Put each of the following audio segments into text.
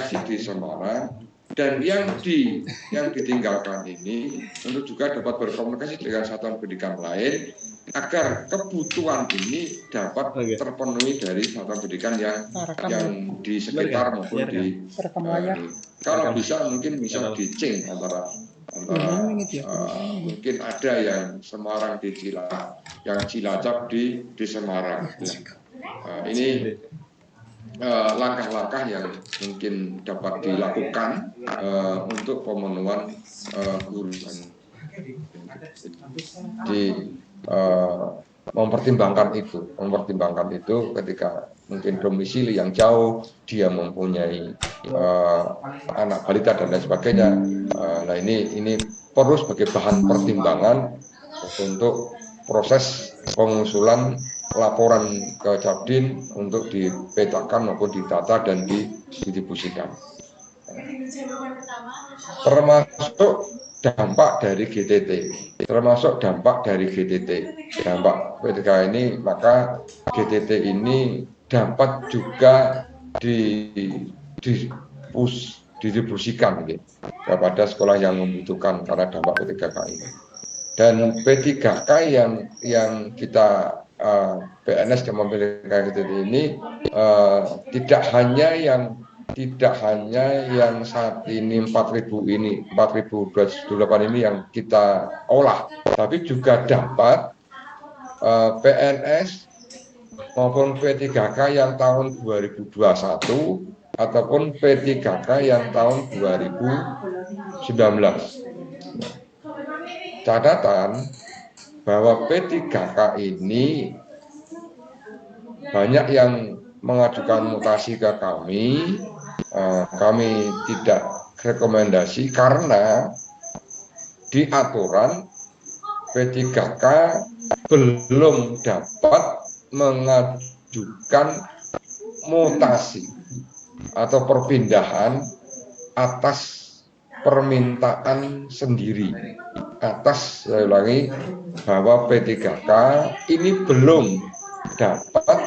komunikasi di Semarang, dan yang ditinggalkan ini untuk juga dapat berkomunikasi dengan satuan pendidikan lain agar kebutuhan ini dapat terpenuhi dari satuan pendidikan yang di sekitar maupun di kalau bisa mungkin bisa di-change antara mungkin ada yang Semarang di Cilacap, yang Cilacap di Semarang. Ini langkah-langkah yang mungkin dapat dilakukan untuk pemenuhan guru. Di mempertimbangkan itu ketika mungkin domisili yang jauh, dia mempunyai anak balita dan lain sebagainya. Nah ini perlu sebagai bahan pertimbangan untuk proses pengusulan laporan ke Cabdin untuk dipetakan maupun ditata dan didistribusikan. Termasuk dampak dari GTT. Dampak PTK ini, maka GTT ini dapat juga didistribusikan kepada sekolah yang membutuhkan karena dampak P3K ini. Dan P3K yang kita PNS yang memiliki GTT ini tidak hanya yang saat ini 4.028 ini yang kita olah, tapi juga dapat PNS maupun P3K yang tahun 2021 ataupun P3K yang tahun 2019. Catatan bahwa P3K ini banyak yang mengajukan mutasi ke kami tidak rekomendasi karena di aturan P3K belum dapat mengajukan mutasi atau perpindahan atas permintaan sendiri. Saya ulangi bahwa P3K ini belum dapat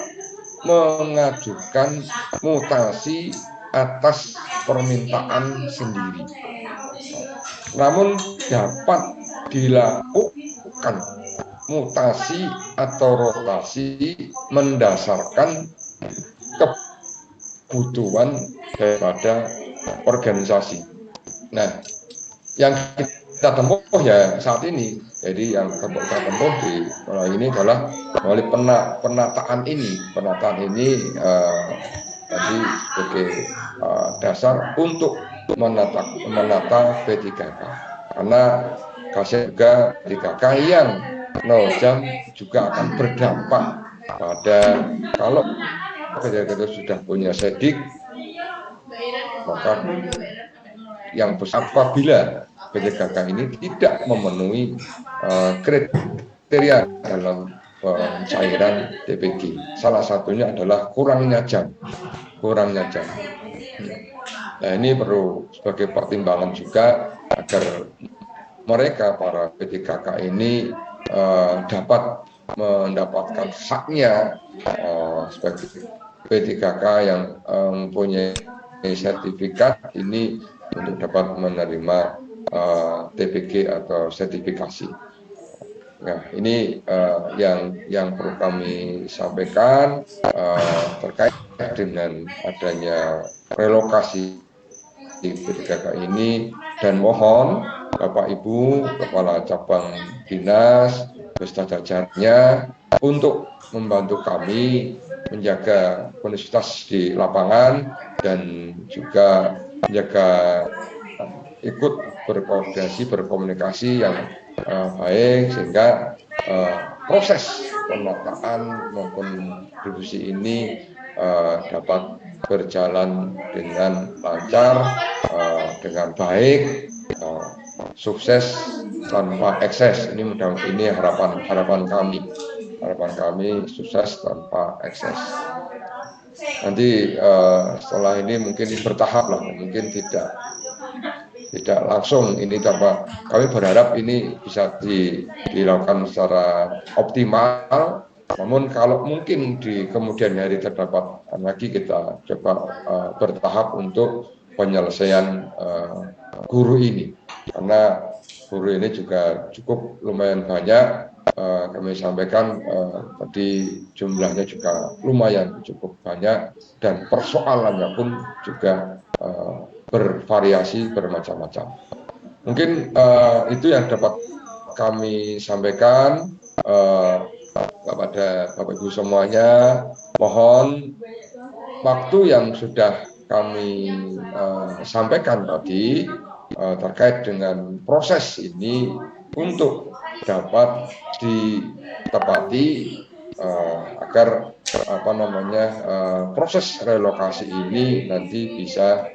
mengajukan mutasi atas permintaan sendiri. Namun dapat dilakukan mutasi atau rotasi mendasarkan kebutuhan daripada organisasi. Nah, yang kita tempuh ya saat ini, jadi yang kita tempuh di ini adalah melalui penataan ini tadi sebagai dasar untuk menata P3K, karena kasih juga P3K yang 0 jam juga akan berdampak pada kalau P3K itu sudah punya sedik, maka yang besar apabila P3K ini tidak memenuhi kriteria dalam pencairan TPG. Salah satunya adalah kurangnya jam. Nah, ini perlu sebagai pertimbangan juga agar mereka para P3K ini dapat mendapatkan haknya sebagai P3K yang mempunyai sertifikat ini untuk dapat menerima TPG atau sertifikasi. Nah, ini yang perlu kami sampaikan terkait dengan adanya relokasi di P3K ini, dan mohon Bapak Ibu Kepala Cabang Dinas beserta jajarannya untuk membantu kami menjaga kondusivitas di lapangan dan juga menjaga ikut berkomunikasi yang baik sehingga proses penataan maupun distribusi ini dapat berjalan dengan lancar, dengan baik, sukses tanpa ekses. Ini harapan kami sukses tanpa ekses. Nanti setelah ini mungkin bertahap lah, mungkin tidak langsung ini, tanpa kami berharap ini bisa dilakukan secara optimal. Namun kalau mungkin di kemudian hari terdapat lagi, kita coba bertahap untuk penyelesaian guru ini, karena guru ini juga cukup lumayan banyak. Kami sampaikan tadi jumlahnya juga lumayan cukup banyak dan persoalannya pun juga bervariasi bermacam-macam. Mungkin itu yang dapat kami sampaikan kepada Bapak Ibu semuanya. Mohon waktu yang sudah kami sampaikan tadi terkait dengan proses ini untuk dapat ditepati agar proses relokasi ini nanti bisa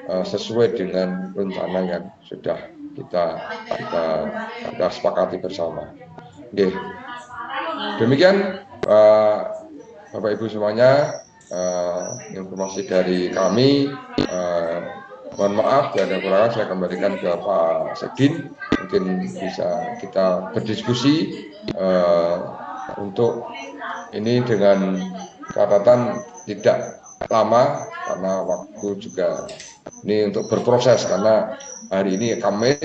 sesuai dengan rencana yang sudah kita sepakati bersama. Oke. Demikian Bapak Ibu semuanya, informasi dari kami. Mohon maaf jika ada kekurangan, saya kembalikan ke Pak Sekdin. Mungkin bisa kita berdiskusi untuk ini dengan catatan tidak lama karena waktu juga ini untuk berproses, karena hari ini Kamis,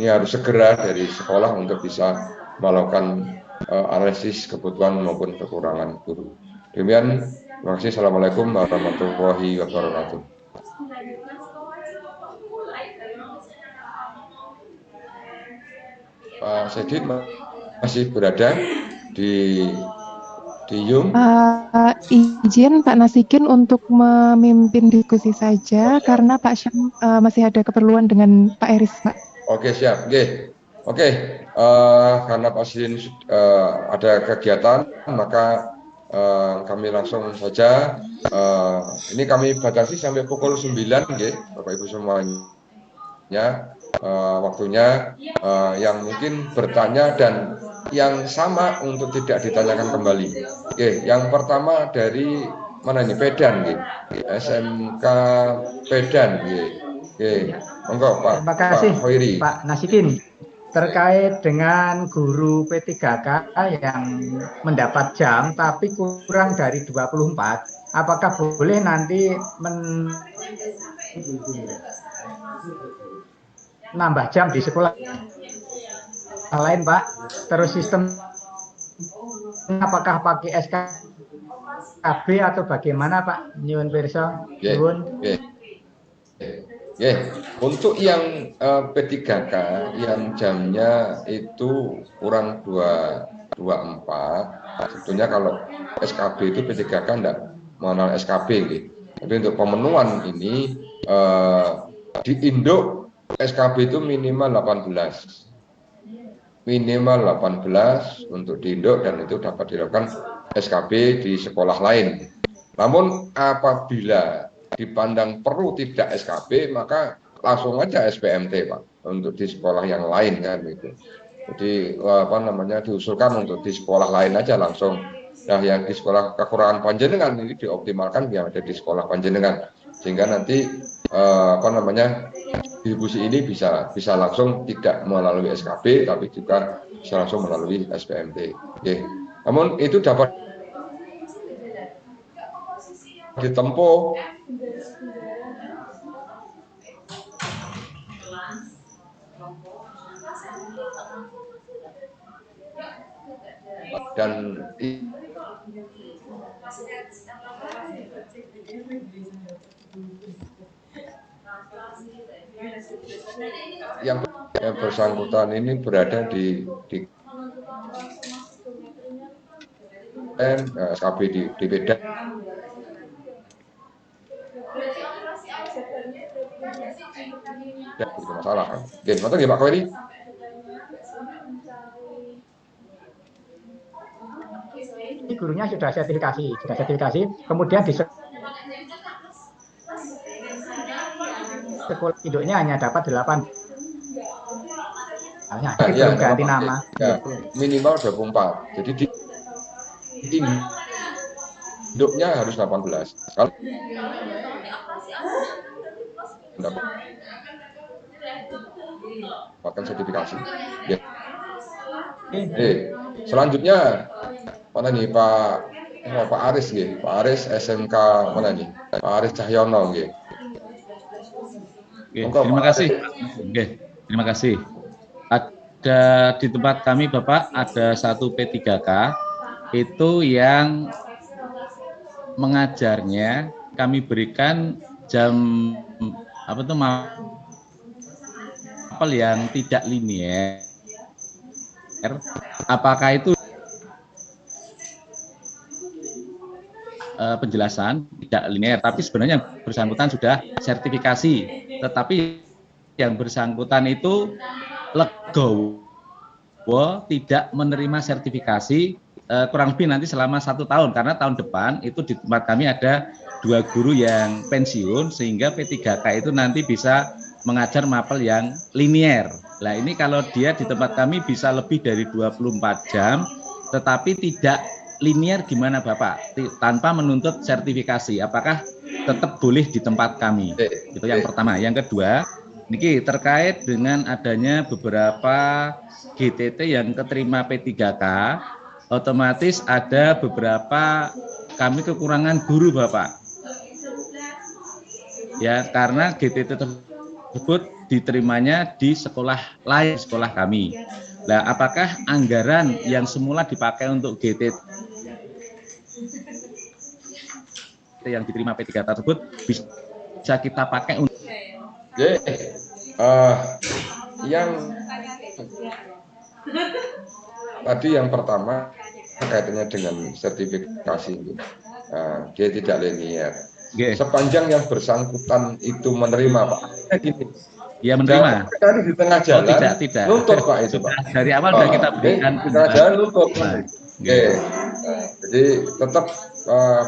ini harus segera dari sekolah untuk bisa melakukan analisis kebutuhan maupun kekurangan guru. Demikian, terima kasih. Assalamualaikum warahmatullahi wabarakatuh. Pak Sedit masih berada di Zoom. Izin Pak Nasikin untuk memimpin diskusi saja karena Pak Syam masih ada keperluan dengan Pak Eris, Pak. Oke, siap. Oke. Karena Pak Sidin ada kegiatan, maka kami langsung saja. Ini kami batasi sampai pukul 9, Bapak Ibu semuanya. Waktunya yang mungkin bertanya dan yang sama untuk tidak ditanyakan kembali. Yang pertama dari mana ini? Pedan, SMK Pedan, monggo Pak. Terima kasih Pak Hoiri. Pak Nasikin. Terkait dengan guru P3K yang mendapat jam tapi kurang dari 24, apakah boleh nanti nambah jam di sekolah lain, Pak? Terus sistem apakah pakai SKB atau bagaimana, Pak? Nyuwun pirsa. Nyuwun. Untuk yang P3K yang jamnya itu kurang 24, sebetulnya kalau SKB itu P3K enggak mengenal SKB, tapi untuk pemenuhan ini di induk SKB itu minimal 18 untuk di induk, dan itu dapat dilakukan SKB di sekolah lain. Namun apabila dipandang perlu tidak SKB, maka langsung aja SPMT, Pak, untuk di sekolah yang lain kan gitu. Jadi diusulkan untuk di sekolah lain aja langsung. Nah, yang di sekolah kekurangan panjenengan ini dioptimalkan yang ada di sekolah panjenengan, sehingga nanti distribusi ini bisa langsung tidak melalui SKB, tapi juga bisa langsung melalui SPMT. Namun itu dapat ditempuh dan yang bersangkutan ini berada di SKB di Medan. Tidak begitu masalah kan. Oke, betul ya Pak Kweli? Gurunya sudah sertifikasi, kemudian di sekolah induknya hanya dapat 8. Belum ganti nama. Minimal 24. Jadi di induknya harus 18. Kalau mendapatkan sertifikasi. Ya. Selanjutnya mana nih Pak Aris, Pak Aris SMK mana nih? Pak Aris Cahyono, Oke, terima kasih. Oke, terima kasih. Ada di tempat kami Bapak ada satu P3K itu yang mengajarnya kami berikan jam apa tuh mapel yang tidak linear. Apakah itu penjelasan tidak linear, tapi sebenarnya yang bersangkutan sudah sertifikasi, tetapi yang bersangkutan itu legowo tidak menerima sertifikasi kurang lebih nanti selama 1 tahun, karena tahun depan itu di tempat kami ada 2 guru yang pensiun, sehingga P3K itu nanti bisa mengajar mapel yang linear. Nah ini kalau dia di tempat kami bisa lebih dari 24 jam, tetapi tidak linear gimana Bapak? Tanpa menuntut sertifikasi, apakah tetap boleh di tempat kami? Itu yang pertama. Yang kedua, Niki terkait dengan adanya beberapa GTT yang keterima P3K, otomatis ada beberapa kami kekurangan guru Bapak. Ya, karena GTT tersebut diterimanya di sekolah lain, sekolah kami. Nah, apakah anggaran yang semula dipakai untuk GTT yang diterima P3 tersebut bisa kita pakai untuk yang tadi yang pertama kaitannya dengan sertifikasi itu, dia tidak linear. Sepanjang yang bersangkutan itu menerima Pak, gini. Ya menerima. Tadi di tengah jalan, tidak. Nuntut Pak itu Pak. Dari awal sudah kita berikan. Di tengah jalan nuntut. Jadi tetap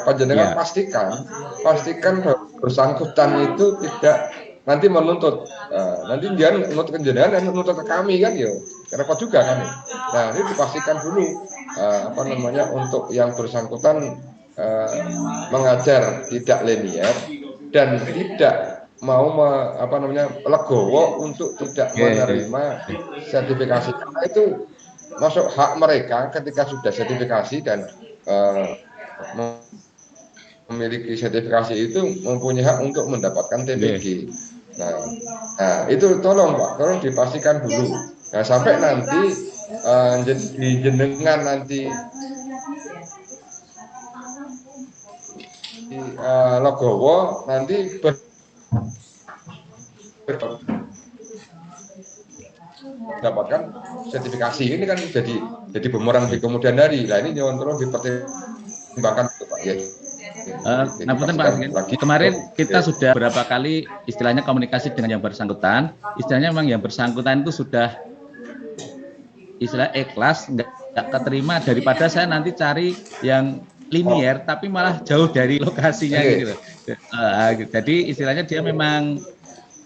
panjenengan pastikan bersangkutan itu tidak nanti menuntut, nanti dia menuntut jenengan dan menuntut ke kami kan ya, repot juga kan. Nah ini dipastikan dulu untuk yang bersangkutan mengajar tidak linear dan tidak mau legowo untuk tidak menerima sertifikasi, karena itu masuk hak mereka ketika sudah sertifikasi dan memiliki sertifikasi itu mempunyai hak untuk mendapatkan TBG. Nah itu tolong Pak, tolong dipastikan dulu. Nah sampai nanti jenengan nanti legowo nanti mendapatkan sertifikasi, ini kan jadi bumerang di kemudian hari. Nah ini tolong dipertimbangkan Pak ya. Nah, Pak, kemarin kita sudah berapa kali istilahnya komunikasi dengan yang bersangkutan. Istilahnya memang yang bersangkutan itu sudah istilah ikhlas, nggak keterima daripada saya nanti cari yang linear tapi malah jauh dari lokasinya gitu. Jadi istilahnya dia memang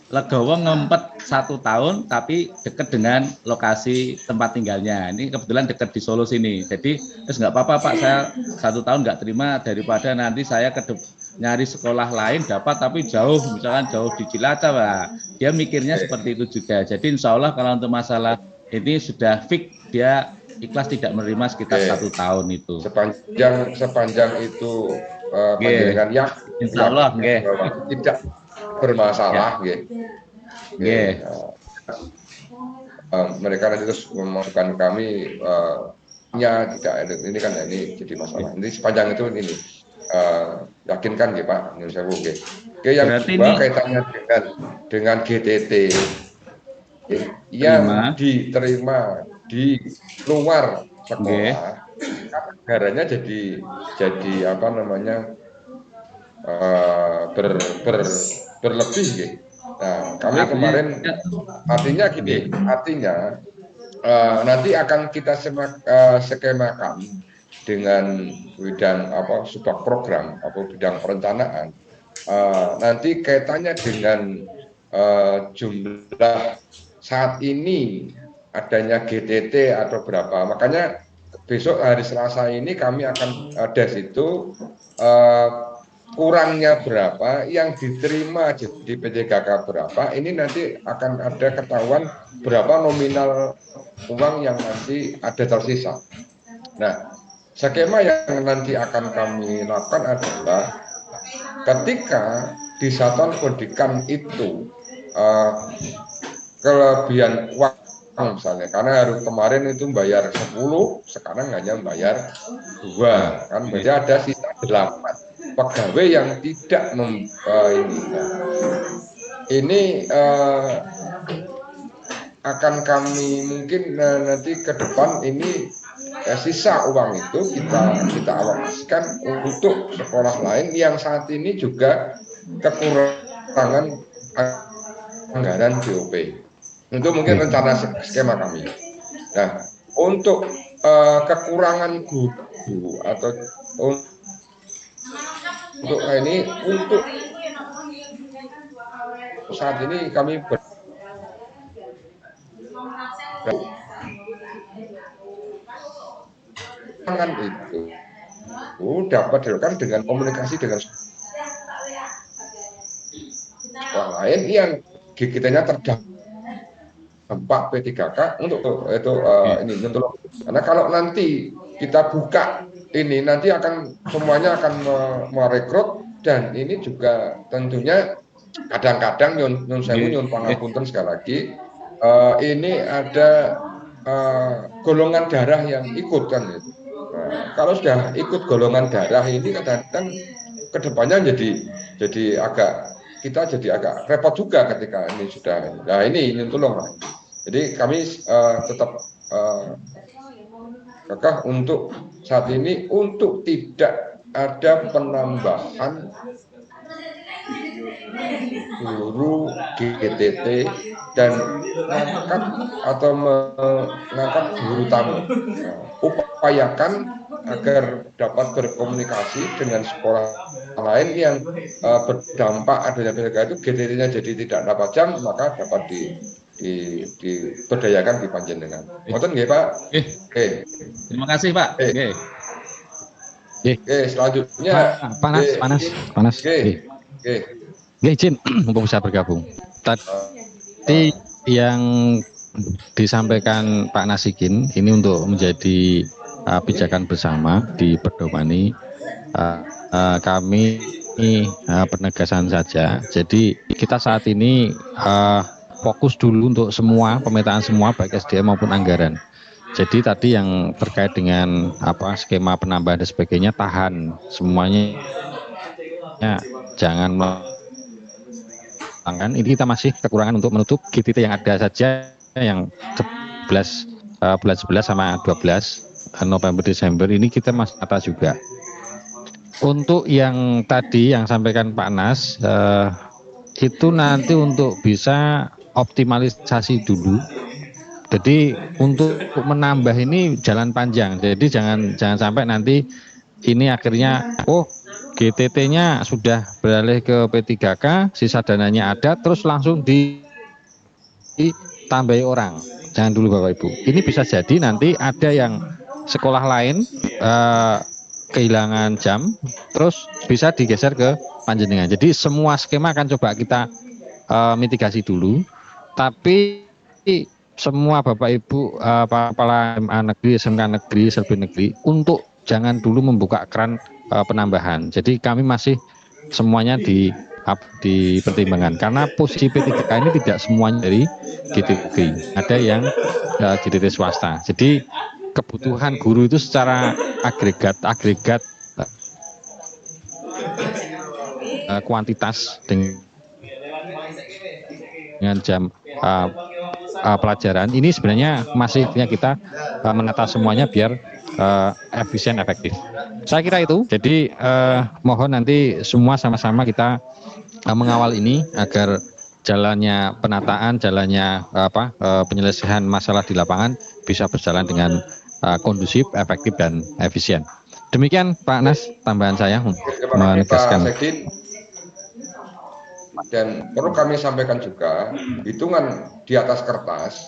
legowo ngempet 1 tahun tapi dekat dengan lokasi tempat tinggalnya. Ini kebetulan dekat di Solo sini. Jadi terus nggak apa-apa Pak, saya 1 tahun nggak terima daripada nanti saya nyari sekolah lain dapat tapi jauh, misalkan jauh di Cilacap Pak. Dia mikirnya seperti itu juga. Jadi insya Allah kalau untuk masalah ini sudah fix, dia ikhlas tidak menerima sekitar 1 tahun itu. Sepanjang itu panjenengan insya Allah tidak bermasalah, mereka nanti terus memasukkan kami tidak ada, ini kan ini jadi masalah. Ini sepanjang itu ini yakinkan Pak Nursewu. Yang kedua kaitannya dengan GTT yang diterima di luar sekolah, anggarannya jadi berlebih. Nah, kami kemarin artinya nanti akan kita skemakan dengan bidang subak program atau bidang perencanaan. Nanti kaitannya dengan jumlah saat ini adanya GTT atau berapa. Makanya besok hari Selasa ini kami akan itu kurangnya berapa, yang diterima jadi P3K berapa, ini nanti akan ada ketahuan berapa nominal uang yang nanti ada tersisa. Nah, skema yang nanti akan kami lakukan adalah ketika di satuan pendidikan itu kelebihan uang misalnya, karena kemarin itu bayar 10, sekarang hanya bayar 2, kan berarti ada sisa 8 pegawai yang tidak ini akan kami mungkin nanti ke depan ini sisa uang itu kita alokasikan untuk sekolah lain yang saat ini juga kekurangan anggaran BOP. Itu mungkin rencana skema kami. Nah, untuk kekurangan guru atau untuk ini, untuk saat ini kami itu dapat dilakukan dengan komunikasi dengan sekolah lain yang GGT-nya terdampak P3K untuk itu ini untuk, karena kalau nanti kita buka ini nanti akan semuanya akan merekrut, dan ini juga tentunya kadang-kadang nyun sewu nyun pangapunten sekali lagi, ini ada golongan darah yang ikut kan gitu. Kalau sudah ikut golongan darah ini kadang-kadang kedepannya jadi agak repot juga ketika ini sudah. Nah ini tolong. Jadi kami tetap kekeh untuk saat ini untuk tidak ada penambahan guru GTT dan mengangkat atau mengangkat guru tamu. Upayakan agar dapat berkomunikasi dengan sekolah lain yang berdampak adanya PTK itu GTT-nya jadi tidak dapat jam, maka dapat diberdayakan di Panjenengan. Ngoten nggih Pak? Terima kasih Pak. Selanjutnya panas. Izin untuk bisa bergabung. Tadi yang disampaikan Pak Nasikin ini untuk menjadi pijakan bersama di Perdomani, kami penegasan saja. Jadi kita saat ini fokus dulu untuk semua pemetaan semua baik SDM maupun anggaran. Jadi tadi yang terkait dengan skema penambahan dan sebagainya tahan semuanya, ya, jangan melangkan. Ini kita masih kekurangan untuk menutup GTT yang ada saja yang 11 bulan 11 sama 12 November Desember ini kita masih atas juga. Untuk yang tadi yang sampaikan Pak Nas itu nanti untuk bisa optimalisasi dulu. Jadi untuk menambah ini jalan panjang. Jadi jangan sampai nanti ini akhirnya GTT-nya sudah beralih ke P3K, sisa dananya ada, terus langsung ditambahi orang. Jangan dulu Bapak Ibu. Ini bisa jadi nanti ada yang sekolah lain kehilangan jam, terus bisa digeser ke Panjenengan. Jadi semua skema akan coba kita mitigasi dulu. Tapi semua Bapak Ibu kepala MA negeri, SMK negeri, SLB negeri untuk jangan dulu membuka keran penambahan. Jadi kami masih semuanya dipertimbangkan karena posisi P3K ini tidak semuanya dari GTT, ada yang GTT swasta. Jadi kebutuhan guru itu secara agregat kuantitas dengan jam pelajaran ini sebenarnya masih kita menata semuanya biar efisien efektif. Saya kira itu. Jadi mohon nanti semua sama-sama kita mengawal ini agar jalannya penataan, jalannya penyelesaian masalah di lapangan bisa berjalan dengan kondusif, efektif dan efisien. Demikian Pak Nas tambahan saya menegaskan. Dan perlu kami sampaikan juga, hitungan di atas kertas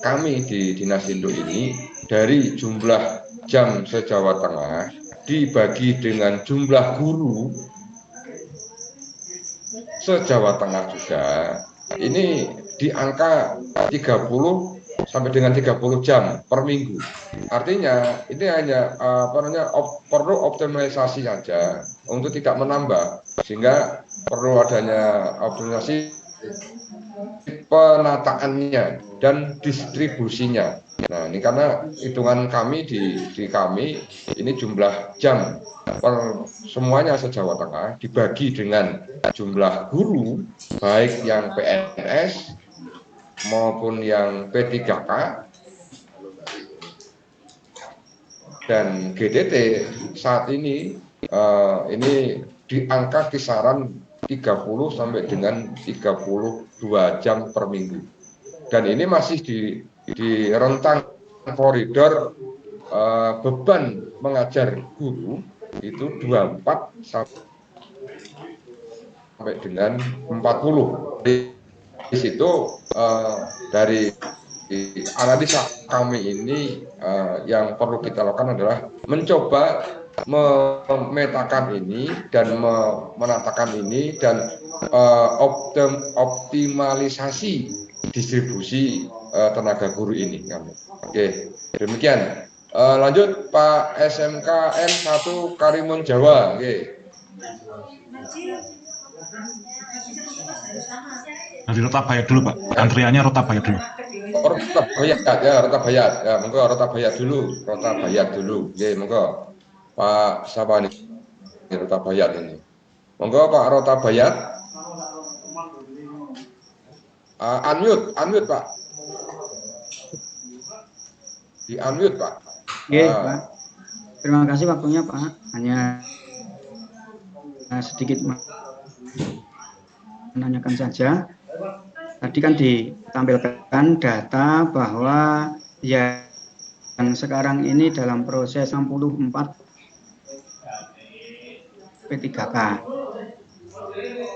kami di Dinas Induk ini dari jumlah jam se-Jawa Tengah dibagi dengan jumlah guru se-Jawa Tengah juga, ini di angka 30 sampai dengan 30 jam per minggu. Artinya ini hanya perlu optimalisasi saja untuk tidak menambah, sehingga perlu adanya optimalisasi penataannya dan distribusinya. Nah, ini karena hitungan kami di kami ini jumlah jam per semuanya se-Jawa Tengah dibagi dengan jumlah guru baik yang PNS maupun yang P3K dan GTT saat ini di angka kisaran 30 sampai dengan 32 jam per minggu. Dan ini masih di rentang koridor beban mengajar guru itu 24 sampai dengan 40. Di situ dari analisa kami ini yang perlu kita lakukan adalah mencoba memetakan ini dan menatakan ini dan optimalisasi distribusi tenaga guru ini. Oke, demikian. Lanjut Pak SMKN 1 Karimun Jawa. Oke. Dari Rotabayat dulu Pak, antriannya Rotabayat dulu. Rotabayat ya, Rotabayat. Ya, monggo Rotabayat dulu, Rotabayat dulu. Oke, monggo. Pak siapa nih? Rotabayat ini. Monggo Pak Rotabayat. Unmute Pak. Di unmute Pak. Oke, Pak. Terima kasih waktunya Pak. Hanya sedikit menanyakan saja. Tadi kan ditampilkan data bahwa yang sekarang ini dalam proses 64 P3K.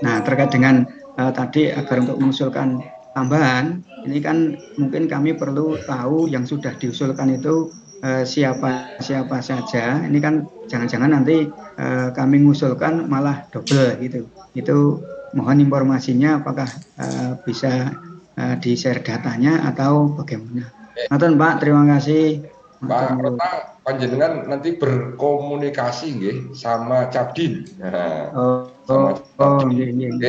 Nah, terkait dengan tadi agar untuk mengusulkan tambahan, ini kan mungkin kami perlu tahu yang sudah diusulkan itu siapa saja. Ini kan jangan-jangan nanti kami mengusulkan malah double gitu. Itu mohon informasinya apakah bisa di-share datanya atau bagaimana. Nonton Pak, terima kasih. Pak Rota panjenengan nanti berkomunikasi nggih sama Cabdin. Nah, sama Cabdin.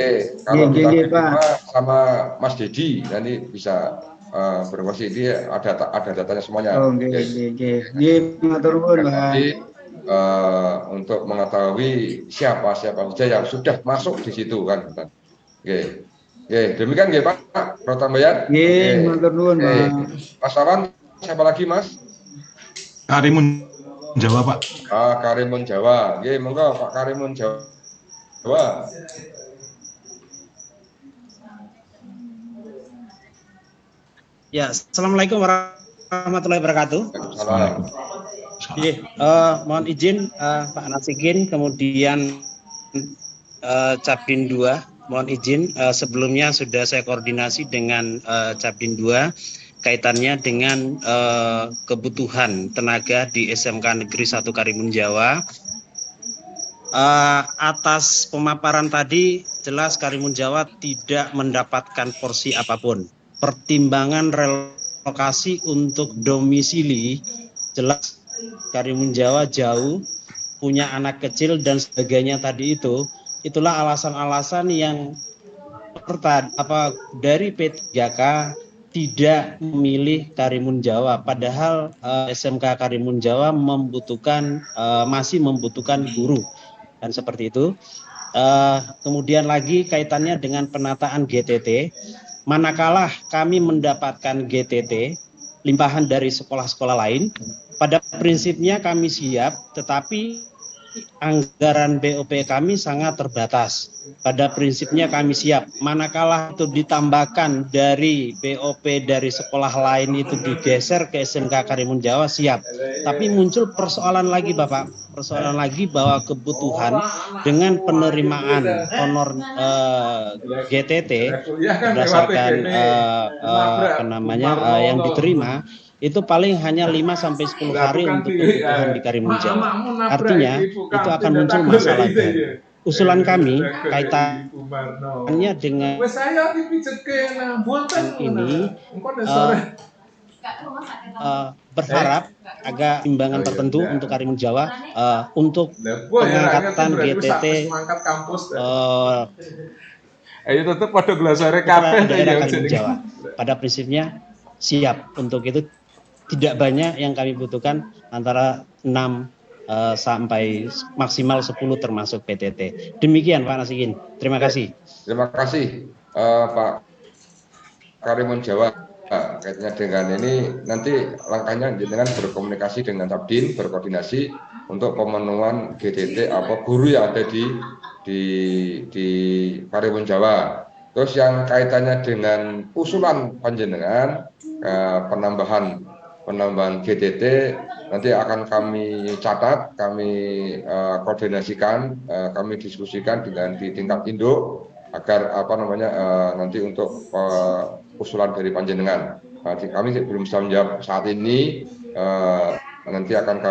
Kalau kita terima sama Mas Dedi nanti bisa berkomunikasi. Ini ada datanya semuanya. Untuk mengetahui siapa saja yang sudah masuk di situ kan. Oke. Oke, demikian nggih Pak Rotabayat. Nggih, matur nuwun Pak. Mas Awan, siapa lagi Mas? Karimun Jawa Pak. Karimun Jawa. Nggih, monggo Pak Karimun Jawa. Ya, assalamualaikum warahmatullahi wabarakatuh. Assalamualaikum. Mohon izin Pak Nasikin, kemudian Cabdin 2. Mohon izin sebelumnya sudah saya koordinasi dengan Cabdin 2 kaitannya dengan kebutuhan tenaga di SMK Negeri 1 Karimun Jawa. Atas pemaparan tadi jelas Karimun Jawa tidak mendapatkan porsi apapun. Pertimbangan relokasi untuk domisili jelas Karimun Jawa jauh, punya anak kecil dan sebagainya tadi itulah alasan-alasan yang dari P3K tidak memilih Karimun Jawa, padahal SMK Karimun Jawa masih membutuhkan guru, dan seperti itu. Kemudian lagi kaitannya dengan penataan GTT, manakala kami mendapatkan GTT limpahan dari sekolah-sekolah lain, pada prinsipnya kami siap, tetapi anggaran BOP kami sangat terbatas. Pada prinsipnya kami siap. Manakala itu ditambahkan dari BOP dari sekolah lain itu digeser ke SMK Karimun Jawa, siap. Tapi muncul persoalan lagi Bapak. Persoalan lagi bahwa kebutuhan dengan penerimaan honor GTT berdasarkan yang diterima itu paling hanya 5-10 hari untuk kebutuhan di Karimun Jawa. Artinya itu akan muncul masalah baru. Usulan kami kaitannya dengan ini berharap agak timbangan tertentu untuk Karimun Jawa untuk pengangkatan GTT Ayo tetep pada gelasare Putra kabeh daerah ya Karimun jadi. Jawa. Pada prinsipnya siap untuk itu. Tidak banyak yang kami butuhkan, antara 6 sampai maksimal 10 termasuk PTT. Demikian Pak Nasikin. Terima kasih. Terima kasih Pak Karimun Jawa. Kaitannya dengan ini nanti langkahnya dengan berkomunikasi dengan Tabdin, berkoordinasi untuk pemenuhan GTT apa guru yang ada di Karimun Jawa. Terus yang kaitannya dengan usulan panjenengan penambahan GTT nanti akan kami catat, kami koordinasikan, kami diskusikan dengan di tingkat induk agar nanti untuk usulan dari panjenengan. Kami belum bisa menjawab saat ini. Nanti akan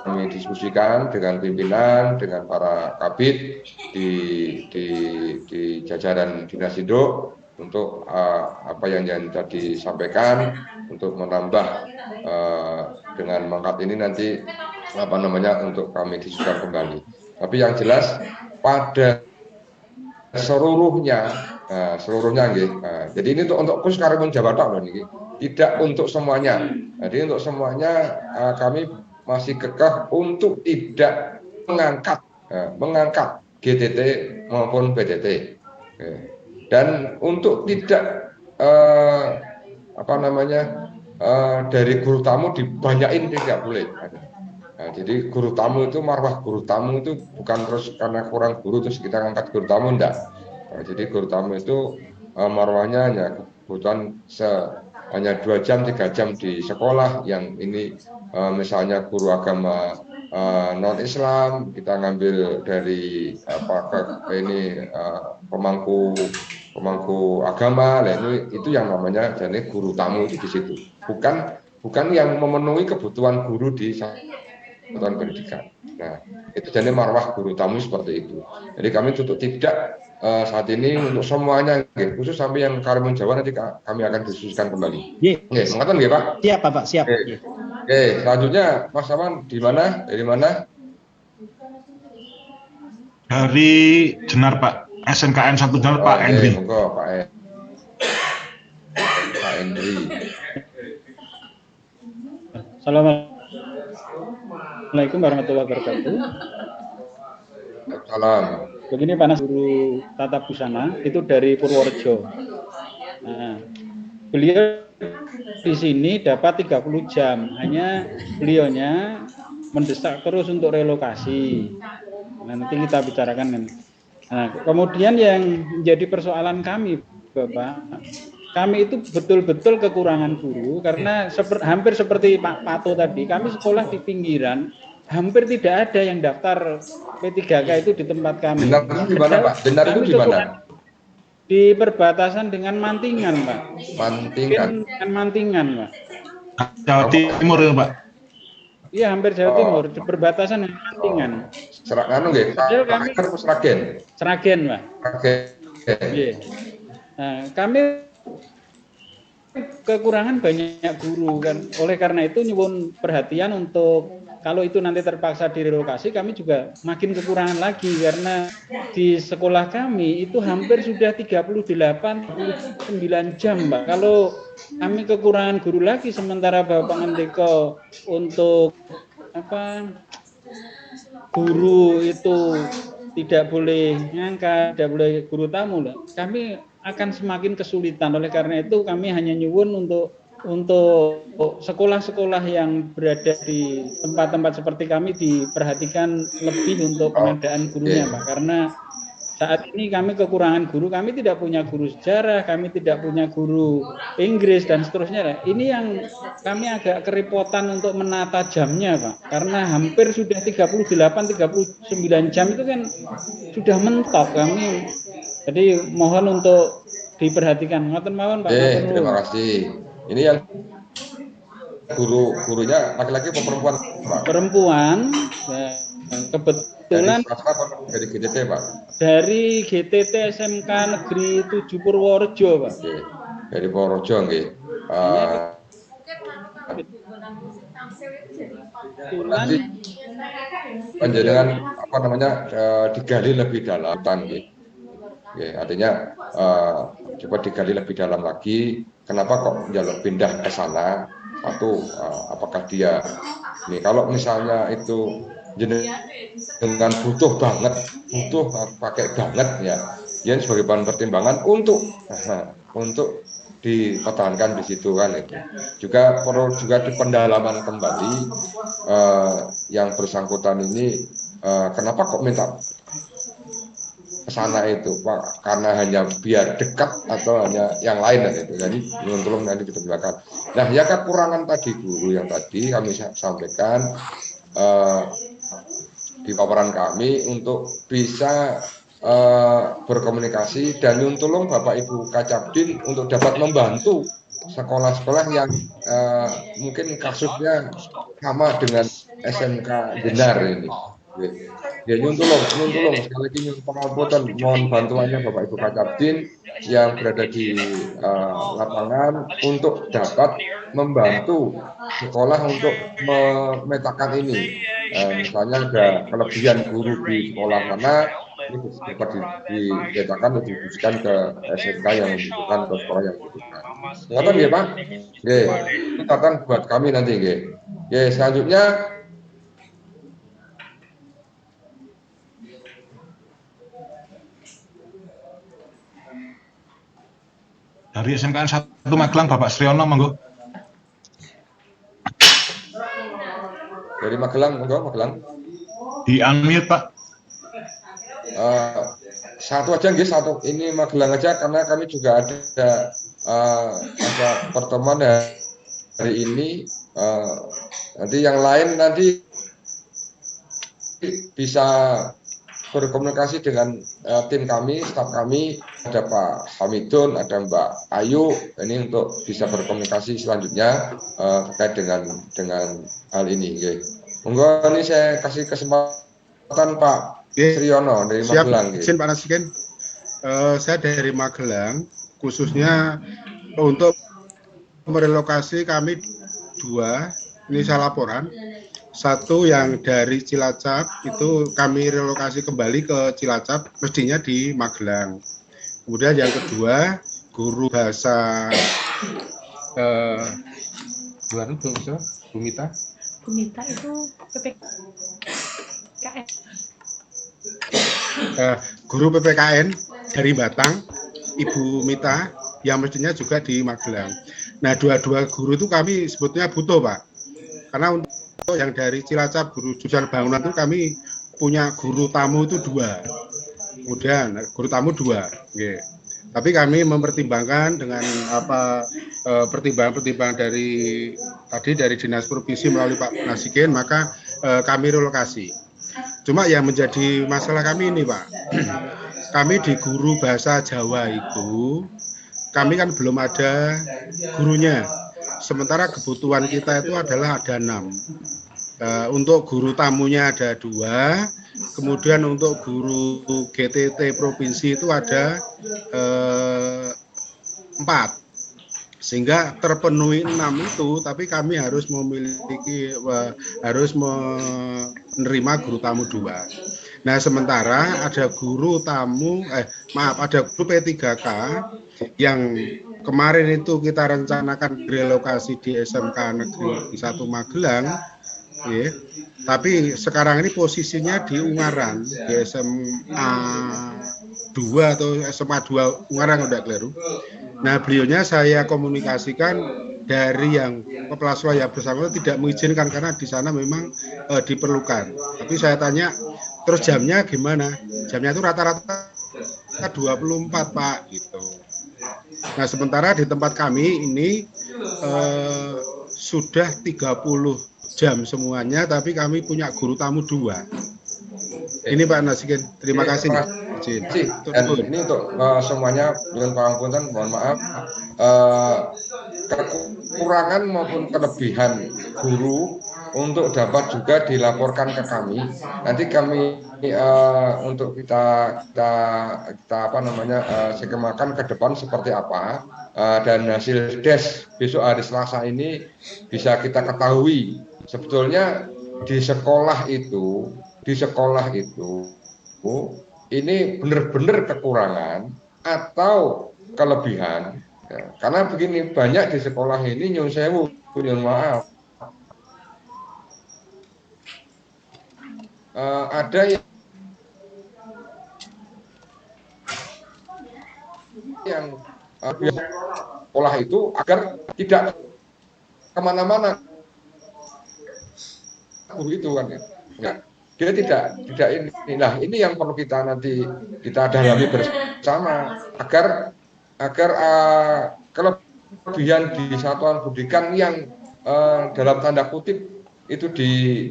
kami diskusikan dengan pimpinan, dengan para kabid di jajaran dinas induk untuk apa yang tadi disampaikan untuk menambah dengan mangkat ini nanti untuk kami diskusikan kembali. Tapi yang jelas pada seluruhnya jadi ini untuk khusus Karimun Jawa tok loh niki, tidak untuk semuanya. Jadi untuk semuanya kami masih kekeh untuk tidak mengangkat GTT maupun PTT. Dan untuk tidak dari guru tamu dibanyain tidak boleh. Jadi guru tamu itu marwah guru tamu itu bukan terus karena kurang guru terus kita angkat guru tamu, enggak. Jadi guru tamu itu marwahnya hanya kebutuhan hanya 2 jam 3 jam di sekolah, yang ini misalnya guru agama non Islam kita ngambil dari pemangku agama, itu yang namanya jadi guru tamu itu di situ. Bukan yang memenuhi kebutuhan guru di satuan pendidikan. Nah, itu jadi marwah guru tamu seperti itu. Jadi kami tutup tidak saat ini untuk semuanya, khusus sampai yang Karimun Jawa nanti kami akan diskusikan kembali. Mengatakan nggih Pak? Siap Pak, siap. Oke, selanjutnya Mas Aman di mana? Dari mana? Dari Jenar Pak, SNKN 1 Jenar Pak Hendri. Monggo Pak Hendri. Assalamualaikum warahmatullahi wabarakatuh. Salam. Begini Pak Guru Tata Busana itu dari Purworejo. Nah, beliau di sini dapat 30 jam, hanya beliaunya mendesak terus untuk relokasi. Nanti kita bicarakan. Nah, kemudian yang menjadi persoalan kami, Bapak, kami itu betul-betul kekurangan guru karena hampir seperti Pak Pato tadi, kami sekolah di pinggiran, hampir tidak ada yang daftar P3K itu di tempat kami. Benar itu di mana Pak? Benar itu di mana? Di perbatasan dengan Mantingan Pak. Mantingan Pak. Jawa Timur ya Pak? Iya hampir Jawa Timur, di perbatasan dengan Mantingan. Seragen Pak. Iya. Nah, kami kekurangan banyak guru kan, oleh karena itu nyuwun perhatian untuk kalau itu nanti terpaksa direlokasi, kami juga makin kekurangan lagi karena di sekolah kami itu hampir sudah 39 jam Mbak. Kalau kami kekurangan guru lagi sementara Bapak Ngendiko untuk guru itu tidak boleh ngangkat, tidak boleh guru tamu lah. Kami akan semakin kesulitan. Oleh karena itu kami hanya nyuwun untuk sekolah-sekolah yang berada di tempat-tempat seperti kami diperhatikan lebih untuk pengadaan gurunya Pak, karena saat ini kami kekurangan guru, kami tidak punya guru sejarah, kami tidak punya guru Inggris dan seterusnya. Ini yang kami agak kerepotan untuk menata jamnya Pak, karena hampir sudah 38-39 jam itu kan sudah mentok kami. Jadi mohon untuk diperhatikan. Ngoten mawon Pak. Terima kasih. Ini yang gurunya laki-laki atau perempuan Pak? Perempuan. Kebetulan dari GTT Pak? Dari GTT SMK Negeri 7 Purworejo Pak. Oke. Dari Purworejo nggih. Nanti panjenengan digali lebih dalam nggih. Ya, artinya coba digali lebih dalam lagi, kenapa kok jalur pindah ke sana? Satu, apakah dia nih kalau misalnya itu dengan butuh banget, butuh pakai banget ya, dia sebagai bahan pertimbangan untuk dipertahankan di situ kan itu. Juga perlu juga di pendalaman kembali yang bersangkutan ini kenapa kok minta ke sana itu Pak, karena hanya biar dekat atau hanya yang lain itu. Jadi tolong nanti diperjelaskan. Nah, ya kekurangan tadi guru yang tadi kami sampaikan di paparan kami untuk bisa berkomunikasi dan tolong Bapak Ibu Kacabdin untuk dapat membantu sekolah-sekolah yang mungkin kasusnya sama dengan SMK Jenar ini. Ya, tolong sekali lagi pengapunten, mohon bantuannya Bapak Ibu Kacabdin yang berada di lapangan untuk dapat membantu sekolah untuk memetakan ini. Misalnya ada kelebihan guru di sekolah mana, ini dapat dipetakan dan didistribusikan ke SMK yang membutuhkan, ke sekolah yang membutuhkan. Ngatan ya Pak? Oke, itu catatan buat kami nanti. Oke, selanjutnya dari SMKN 1 Magelang, Bapak Sriono, monggo. Dari Magelang, monggo Magelang. Di unmute Pak. Satu aja nggih, satu. Ini Magelang aja karena kami juga ada pertemuan hari ini. Nanti yang lain nanti bisa berkomunikasi dengan tim kami, staf kami, ada Pak Hamidun, ada Mbak Ayu, ini untuk bisa berkomunikasi selanjutnya terkait dengan hal ini. Okay. Monggo ini saya kasih kesempatan Pak Sriono dari Magelang. Siap, izin Pak Nasikin. Saya dari Magelang, khususnya untuk merelokasi kami 2, ini saya laporan. Satu yang dari Cilacap itu kami relokasi kembali ke Cilacap, mestinya di Magelang. Kemudian yang kedua, guru bahasa Bumita. Bumita itu PPKN. Guru PPKN dari Batang, Ibu Mita, yang mestinya juga di Magelang. Nah, dua guru itu kami sebetulnya butuh Pak, karena untuk yang dari Cilacap guru jurusan bangunan itu kami punya guru tamu itu 2, kemudian guru tamu 2, okay. Tapi kami mempertimbangkan dengan pertimbangan dari Dinas Provinsi melalui Pak Nasikin, maka kami relokasi. Cuma yang menjadi masalah kami ini Pak, kami di guru bahasa Jawa itu kami kan belum ada gurunya. Sementara kebutuhan kita itu adalah ada 6. Untuk guru tamunya ada 2, kemudian untuk guru GTT provinsi itu ada 4. Sehingga terpenuhi 6 itu, tapi kami harus menerima guru tamu 2. Nah, sementara ada guru tamu, ada guru P3K yang kemarin itu kita rencanakan relokasi di SMK Negeri 1 Magelang, ya. Tapi sekarang ini posisinya di Ungaran, di SMA 2 atau SMA 2 Ungaran, udah keliru. Nah, beliaunya saya komunikasikan dari yang Kepala Sekolah yang bersangkutan tidak mengizinkan karena di sana memang diperlukan. Tapi saya tanya, terus jamnya gimana? Jamnya itu rata-rata 24 Pak, gitu. Nah, sementara di tempat kami ini sudah 30 jam semuanya, tapi kami punya guru tamu 2. Ini Pak Nasikin, terima kasih. Dan ini untuk semuanya dengan pangapunten, mohon maaf, kekurangan maupun kelebihan guru untuk dapat juga dilaporkan ke kami. Nanti kami untuk kita skemakan ke depan seperti apa, dan hasil des besok hari Selasa ini bisa kita ketahui sebetulnya di sekolah itu ini benar-benar kekurangan atau kelebihan. Ya, karena begini, banyak di sekolah ini nyun sewu, nyun maaf, ada yang sekolah itu agar tidak kemana-mana guru itu kan ya. Nah, dia tidak ini. Nah, ini yang perlu kita nanti kita dalami bersama agar kelebihan di satuan pendidikan yang dalam tanda kutip itu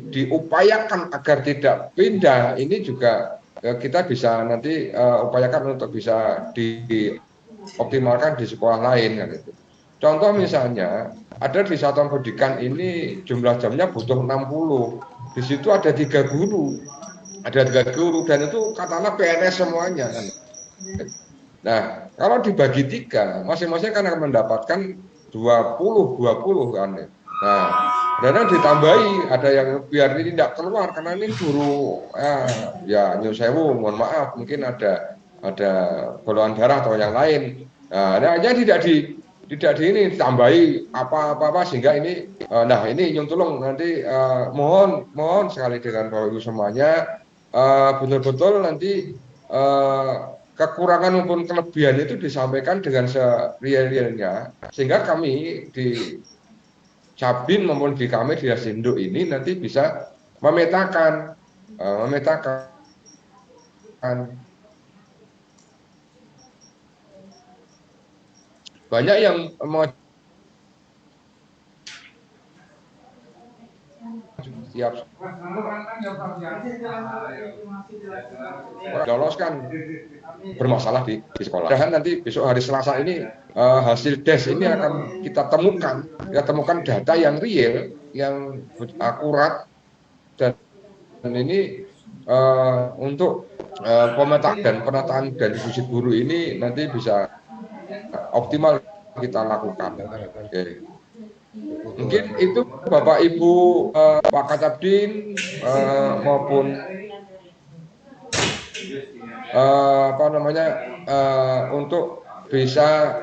diupayakan agar tidak pindah, ini juga kita bisa nanti upayakan untuk bisa dioptimalkan di sekolah lain kan itu. Contoh misalnya ada di satuan pendidikan ini jumlah jamnya butuh 60. Di situ ada 3 guru. Ada 3 guru dan itu katakanlah PNS semuanya kan. Nah, kalau dibagi 3, masing-masing kan akan mendapatkan 20 kan. Nah, dan ditambahi ada yang biar ini tidak keluar karena ini guru ya nyun sewu, mohon maaf mungkin ada golongan darah atau yang lain. Nah, hanya tidak ini tambahi apa sehingga ini nah ini nyun tulung nanti mohon sekali dengan Bapak Ibu semuanya betul-betul nanti kekurangan maupun kelebihan itu disampaikan dengan sereal-realnya sehingga kami di Cabin maupun di kami di Induk ini nanti bisa memetakan banyak yang siap loloskan bermasalah di sekolah. Dan nanti besok hari Selasa ini hasil des ini akan kita temukan data yang real, yang akurat dan ini untuk pemetaan dan penataan dan diskusi guru ini nanti bisa optimal kita lakukan. Oke. Mungkin itu Bapak Ibu Pak Kacabdin maupun untuk bisa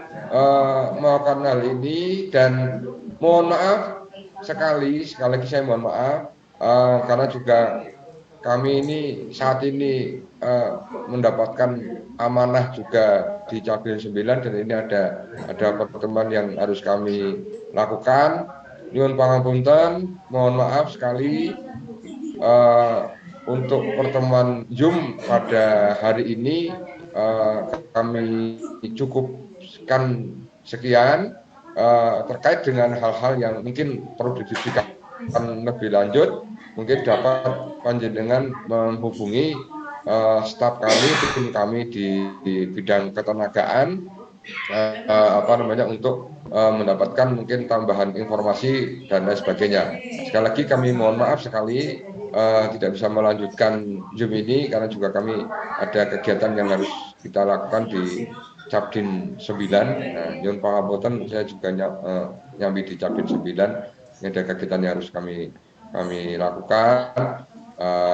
melakukan hal ini dan mohon maaf sekali lagi saya mohon maaf karena juga kami ini saat ini mendapatkan amanah juga di Cabin 9 dan ini ada pertemuan yang harus kami lakukan. Nyuwun pangapunten, mohon maaf sekali untuk pertemuan Zoom pada hari ini kami cukupkan sekian terkait dengan hal-hal yang mungkin perlu didiskusikan lebih lanjut. Mungkin dapat panjenengan menghubungi staf kami, tim kami di bidang ketenagaan untuk mendapatkan mungkin tambahan informasi dan lain sebagainya. Sekali lagi kami mohon maaf sekali tidak bisa melanjutkan Zoom ini karena juga kami ada kegiatan yang harus kita lakukan di Cabdin 9. Nah, nyuwun pangapunten saya juga nyambi di Cabdin 9. Ini ada kegiatan yang harus kami lakukan,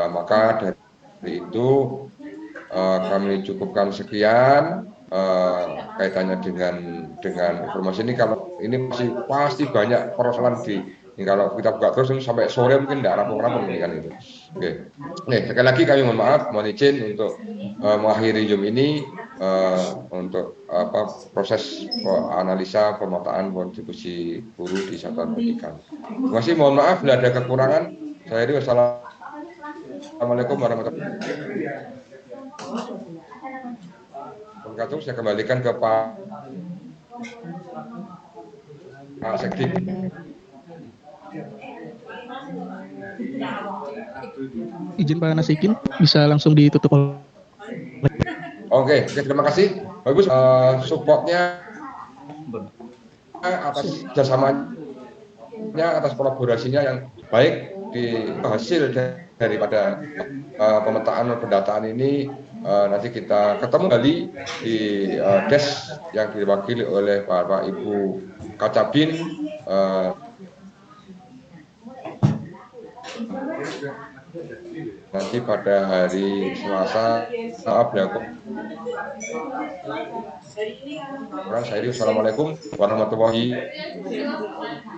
maka dari itu kami cukupkan sekian kaitannya dengan informasi ini. Kalau ini masih pasti banyak persoalan ini kalau kita buka terus sampai sore mungkin tidak rampung-rampung ini kan itu. Oke. Nih, sekali lagi kami mohon maaf, mohon izin untuk mengakhiri Zoom ini untuk proses analisa pemetaan kontribusi guru di satuan pendidikan. Terima kasih, mohon maaf bila ada kekurangan. Saya ini wassalamualaikum warahmatullahi wabarakatuh. Saya kembalikan ke Pak Sekdi. Izin Pak Nasikin, bisa langsung ditutup. Oke, terima kasih. Bagus supportnya atas kerjasamanya, atas kolaborasinya yang baik di hasil daripada pemetaan pendataan ini. Nanti kita ketemu kembali di des yang diwakili oleh Bapak Ibu Kacabdin nanti pada hari Selasa. Maaf ya, Assalamualaikum warahmatullahi wabarakatuh.